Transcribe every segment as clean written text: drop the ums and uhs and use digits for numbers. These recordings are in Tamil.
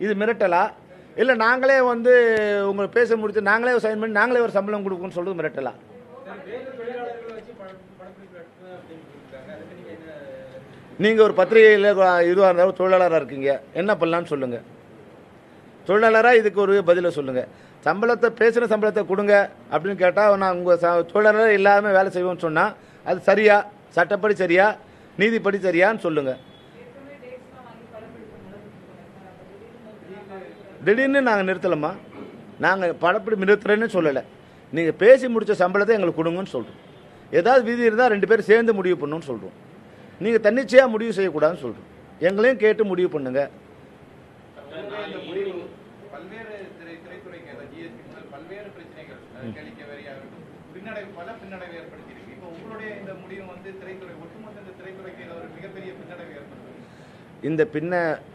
இது மிரட்டலா? இல்லை நாங்களே வந்து உங்களை பேச முடித்து நாங்களே சைன் பண்ணி நாங்களே ஒரு சம்பளம் கொடுக்கணும்னு சொல்றது மிரட்டலா? நீங்கள் ஒரு பத்திரிகையில் இதுவாக இருந்தாலும் தொழிலாளராக இருக்கீங்க, என்ன பண்ணலான்னு சொல்லுங்கள். தொழிலாளராக இதுக்கு ஒரு பதிலை சொல்லுங்கள். சம்பளத்தை பேசுகிற சம்பளத்தை கொடுங்க அப்படின்னு கேட்டால் நான் உங்கள் தொழிலாளர் எல்லாமே வேலை செய்வோம்னு சொன்னால் அது சரியா? சட்டப்படி சரியா? நீதிப்படி சரியான்னு சொல்லுங்கள். திடீர்னு நாங்கள் நிறுத்தலம்மா. நாங்கள் படப்பிடி நிறுத்துறேன்னு சொல்லலை. நீங்கள் பேசி முடித்த சம்பளத்தை எங்களுக்கு கொடுங்கன்னு சொல்கிறோம். ஏதாவது விதி இருந்தால் 2 பேரும் சேர்ந்து முடிவு பண்ணணும்னு சொல்கிறோம். நீங்கள் தன்னிச்சையாக முடிவு செய்யக்கூடாதுன்னு சொல்கிறோம். எங்களையும் கேட்டு முடிவு பண்ணுங்க.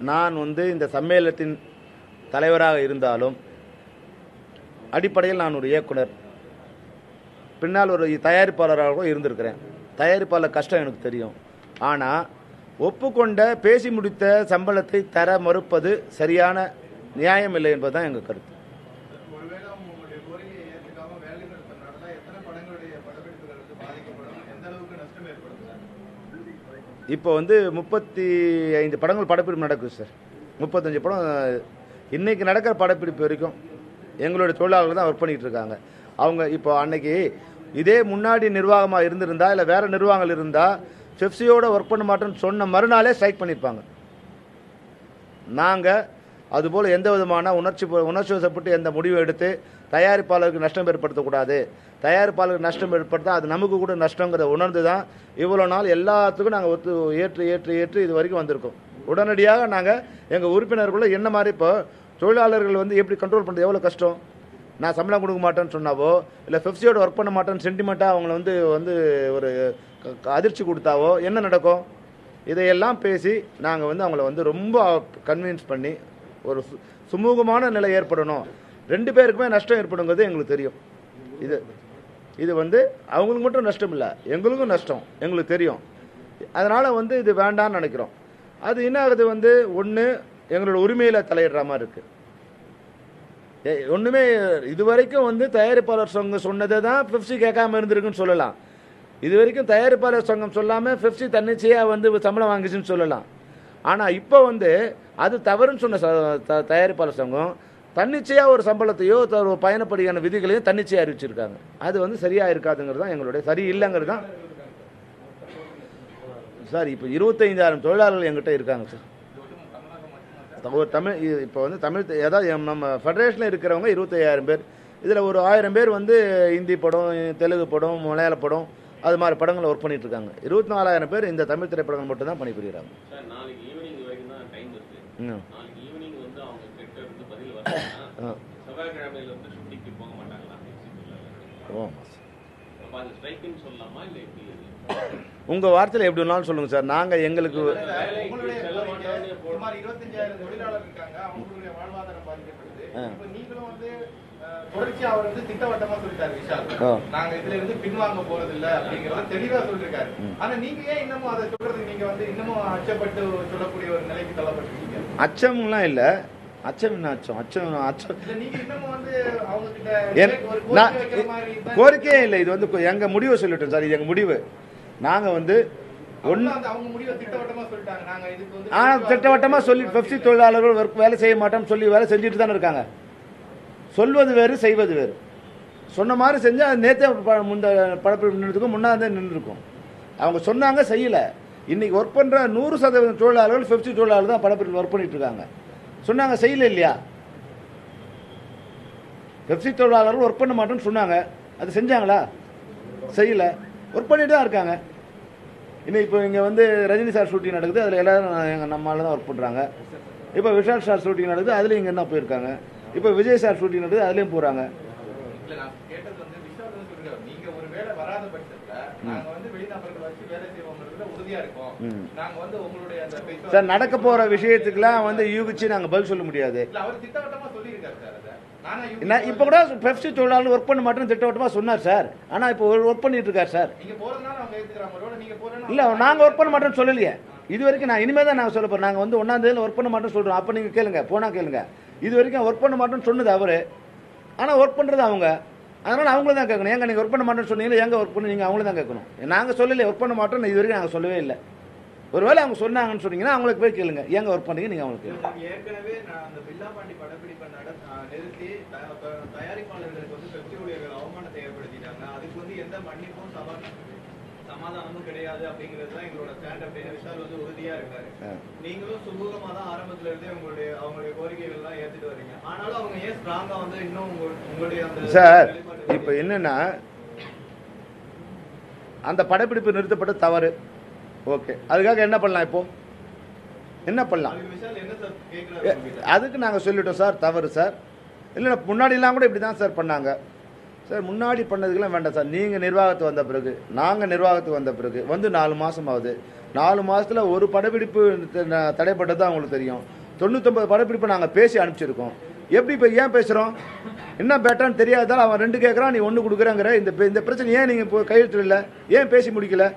நான் வந்து இந்த சம்மேளனத்தின் தலைவராக இருந்தாலும் அடிப்படையில் நான் ஒரு இயக்குனர், பின்னால் ஒரு தயாரிப்பாளராகவும் இருந்திருக்கிறேன். தயாரிப்பாளர் கஷ்டம் எனக்கு தெரியும். ஆனால் ஒப்புக்கொண்ட பேசி முடித்த சம்பளத்தை தர மறுப்பது சரியான நியாயம் இல்லை என்பதுதான் எங்கள் கருத்து. இப்போ வந்து 35 படங்கள் படப்பிடிப்பு நடக்குது சார். 35 படம் இன்னைக்கு நடக்கிற படப்பிடிப்பு வரைக்கும் எங்களுடைய தொழிலாளர்கள் தான் ஒர்க் பண்ணிட்டு இருக்காங்க. அவங்க இப்போ அன்னைக்கு இதே முன்னாடி நிர்வாகமாக இருந்திருந்தா இல்லை வேற நிர்வாகங்கள் இருந்தால் பெப்சியோட ஒர்க் பண்ண மாட்டோம்னு சொன்ன மறுநாளே ஸ்ட்ரைக் பண்ணியிருப்பாங்க. நாங்கள் அதுபோல் எந்த விதமான உணர்ச்சி வசப்பட்டு எந்த முடிவு எடுத்து தயாரிப்பாளருக்கு நஷ்டம் ஏற்படுத்தக்கூடாது. தயாரிப்பாளருக்கு நஷ்டம் ஏற்படுத்தா அது நமக்கு கூட நஷ்டங்கிறத உணர்ந்து தான் இவ்வளோ நாள் எல்லாத்துக்கும் நாங்கள் ஏற்று இது வரைக்கும் வந்திருக்கோம். உடனடியாக நாங்கள் எங்கள் உறுப்பினர்களுள்ள என்ன மாதிரி இப்போ தொழிலாளர்கள் வந்து எப்படி கண்ட்ரோல் பண்ணுறது எவ்வளோ கஷ்டம். நான் சம்பளம் கொடுக்க மாட்டேன்னு சொன்னாவோ இல்லை பெப்சியோட ஒர்க் பண்ண மாட்டேன்னு சென்டிமெண்ட்டாக அவங்கள வந்து ஒரு அதிர்ச்சி கொடுத்தாவோ என்ன நடக்கும்? இதையெல்லாம் பேசி நாங்கள் வந்து அவங்கள வந்து ரொம்ப கன்வின்ஸ் பண்ணி ஒரு சுமூகமான நிலை ஏற்படணும். 2 பேருக்குமே நஷ்டம் ஏற்படுங்கிறது எங்களுக்கு தெரியும். இது வந்து அவங்களுக்கு மட்டும் நஷ்டம் இல்லை, எங்களுக்கும் நஷ்டம் எங்களுக்கு தெரியும். அதனால் வந்து இது வேண்டான்னு நினைக்கிறோம். அது என்ன ஆகுது வந்து ஒன்று எங்களோட உரிமையில் தலையிடுற மாதிரி இருக்குது. ஒன்றுமே இது வரைக்கும் வந்து தயாரிப்பாளர் சங்கம் சொன்னதை தான் பெப்சி கேட்காம இருந்திருக்குன்னு சொல்லலாம். இது வரைக்கும் தயாரிப்பாளர் சங்கம் சொல்லாமல் பெப்சி தன்னிச்சையாக வந்து சம்பளம் வாங்கிச்சுன்னு சொல்லலாம். ஆனால் இப்போ வந்து அது தவறுன்னு சொன்ன தயாரிப்பாளர் சங்கம் தன்னிச்சையாக ஒரு சம்பளத்தையோ ஒரு பயணப்படியான விதிகளையும் தன்னிச்சையாக அறிவிச்சிருக்காங்க. அது வந்து சரியாக இருக்காதுங்கிறது தான் எங்களுடைய சரி இல்லைங்கிறது தான் சார். இப்போ 25,000 தொழிலாளர்கள் எங்கிட்ட இருக்காங்க சார். ஒரு இப்போ வந்து தமிழ் ஏதாவது நம்ம ஃபெடரேஷனில் இருக்கிறவங்க 25,000 பேர். இதில் ஒரு 1000 பேர் வந்து ஹிந்தி படம், தெலுங்கு படம், மலையாள படம் அது மாதிரி படங்களை ஒர்க் பண்ணிட்டு இருக்காங்க. 24,000 பேர் இந்த தமிழ் திரைப்படங்கள் மட்டும் தான் பணிபுரிகிறாங்க. உங்க வார்த்தையில் எப்படி வேணாலும் சொல்லுங்க சார். நாங்க எங்களுக்கு தொடர்ச்சி அவர் வந்து திட்டவட்டமா சொல்லிட்டாரு விஷால், நாங்க இதுல இருந்து பின்வாங்க போறது இல்ல அப்படிங்கறத தெளிவா சொல்லிருக்காரு. ஆனா நீங்க ஏன் இன்னமும் அதை சொல்றதுக்கு நீங்க வந்து இன்னமும் அச்சப்பட்டு சொல்லக்கூடிய ஒரு நிலைக்கு தள்ளப்பட்டிருக்கீங்க? அச்சம்லாம் இல்ல. அச்சம் என்ன அச்சம்? நீங்க இன்னமும் வந்து அவங்க கிட்ட கோரிக்கையே இல்லை. இது வந்து எங்க முடிவை சொல்லிட்டோம் சார். இது எங்க முடிவு. நாங்க வந்து திட்டவட்டமா சொல்லி பெப்சி தொழிலாளர்கள் வேலை செய்ய மாட்டோம் சொல்லி வேலை செஞ்சுட்டு தானே இருக்காங்க. சொல்வது வேறு, செய்வது வேறு. சொன்ன மாதிரி செஞ்சால் நேற்றே முந்த படப்பிடிப்பு நின்றுக்கும் முன்னாடி நின்றுருக்கும். அவங்க சொன்னாங்க, செய்யலை. இன்னைக்கு ஒர்க் பண்ணுற 100% தொழிலாளர்கள் பெப்சி தொழிலாளர்கள் தான் படப்பிடிப்பு ஒர்க் பண்ணிட்டு இருக்காங்க. சொன்னாங்க, செய்யலை இல்லையா? பெப்சி தொழிலாளர்கள் ஒர்க் பண்ண மாட்டோம்னு சொன்னாங்க, அது செஞ்சாங்களா? செய்யலை. ஒர்க் பண்ணிட்டு தான் இருக்காங்க. இன்னும் இப்போ இங்கே வந்து ரஜினி சார் ஷூட்டிங் நடக்குது, அதில் எல்லோரும் நம்மளால தான் ஒர்க் பண்ணுறாங்க. இப்போ விஷால் சார் ஷூட்டிங் நடக்குது, அதுலேயும் இங்கே என்ன போயிருக்காங்க. இப்போ விஜய் சார் ஷூட்டிங் நடக்குது, அதுலேயும் போகிறாங்க. சார் நடக்க போகிற விஷயத்துக்குலாம் வந்து யூகிச்சு நாங்கள் பதில் சொல்ல முடியாது. இப்போ கூட பெப்சி தொழிலாளர் ஒர்க் பண்ண மாட்டேன்னு திட்டவட்டமாக சொன்னார் சார். ஆனால் இப்போ ஒர்க் பண்ணிட்டு இருக்கார் சார். இல்லை, நாங்கள் ஒர்க் பண்ண மாட்டோம்னு சொல்லலையே. இது வரைக்கும் நான் இனிமேல் தான் நான் சொல்ல போகிறேன். நாங்கள் வந்து 1ஆம் தேதியில் ஒர்க் பண்ண மாட்டோம்னு சொல்கிறோம். அப்போ நீங்கள் கேளுங்க, போனால் கேளுங்க. இது வரைக்கும் ஒர்க் பண்ண மாட்டோம்னு சொன்னது அவர், ஆனால் ஒர்க் பண்ணுறது அவங்க. அதனால் அவங்கள தான் கேட்கணும். ஏங்க நீங்கள் ஒர்க் பண்ண மாட்டோம்னு சொன்னீங்களா, எங்கே ஒர்க் பண்ணி நீங்கள் அவங்கள தான் கேட்கணும். நாங்கள் சொல்லலை ஒர்க் பண்ண மாட்டோம், இது வரைக்கும் நாங்கள் சொல்லவே இல்லை. ஒருவேளை அவங்க சொன்னாங்கன்னு சொன்னீங்கன்னா அவங்களுக்கு போய் கேளுங்க, ஏங்க ஒர்க் பண்ணீங்க நீங்கள் அவங்களுக்கு. ஏற்கனவே நான் அந்த வில்லாபாண்டி படப்பிடிப்பை நிறுத்தி தயாரிப்பாளர்களுக்கு வந்து பெப்சி ஊழியர்கள் அவமானத்தை ஏற்படுத்திட்டாங்க. அதுக்கு வந்து எந்த மன்னிப்பும் சமாதானமும் கிடையாது அப்படிங்கிறது தான் எங்களோட ஸ்டாண்ட் அப்படின்னு விஷால் வந்து உறுதியா இருக்காரு. நீங்களும் சுமூகமா தான் ஆரம்பத்துல இருந்தே அவங்களுடைய கோரிக்கைகள் எல்லாம் ஏத்துட்டு வரீங்க. ஆனாலும் அவங்க ஏன் ஸ்ட்ராங்கா வந்து இன்னும் உங்களுடைய அந்த சார் இப்ப என்னன்னா, அந்த படப்பிடிப்பு நிறுத்தப்பட்ட தவறு, ஓகே, அதுக்காக என்ன பண்ணலாம்? இப்போ என்ன பண்ணலாம்? அதுக்கு நாங்கள் சொல்லிட்டோம் சார், தவறு சார். இல்லை முன்னாடிலாம் கூட இப்படி தான் சார் பண்ணாங்க சார். முன்னாடி பண்ணதுக்கெல்லாம் வேண்டாம் சார். நீங்கள் நிர்வாகத்துக்கு வந்த பிறகு, நாங்கள் நிர்வாகத்துக்கு வந்த பிறகு வந்து 4 மாதம் ஆகுது. 4 மாதத்தில் ஒரு படப்பிடிப்பு தடைப்பட்டது தான் அவங்களுக்கு தெரியும். 99 படப்பிடிப்பு நாங்கள் பேசி அனுப்பிச்சிருக்கோம். எப்படி இப்போ ஏன் பேசுகிறோம்? என்ன பேட்டான்னு தெரியாதால் அவன் 2 கேட்குறான், நீ 1 கொடுக்குறேங்கிற. இந்த பிரச்சனை ஏன் நீங்கள் இப்போ கையெழுத்து இல்லை? ஏன் பேசி முடிக்கல?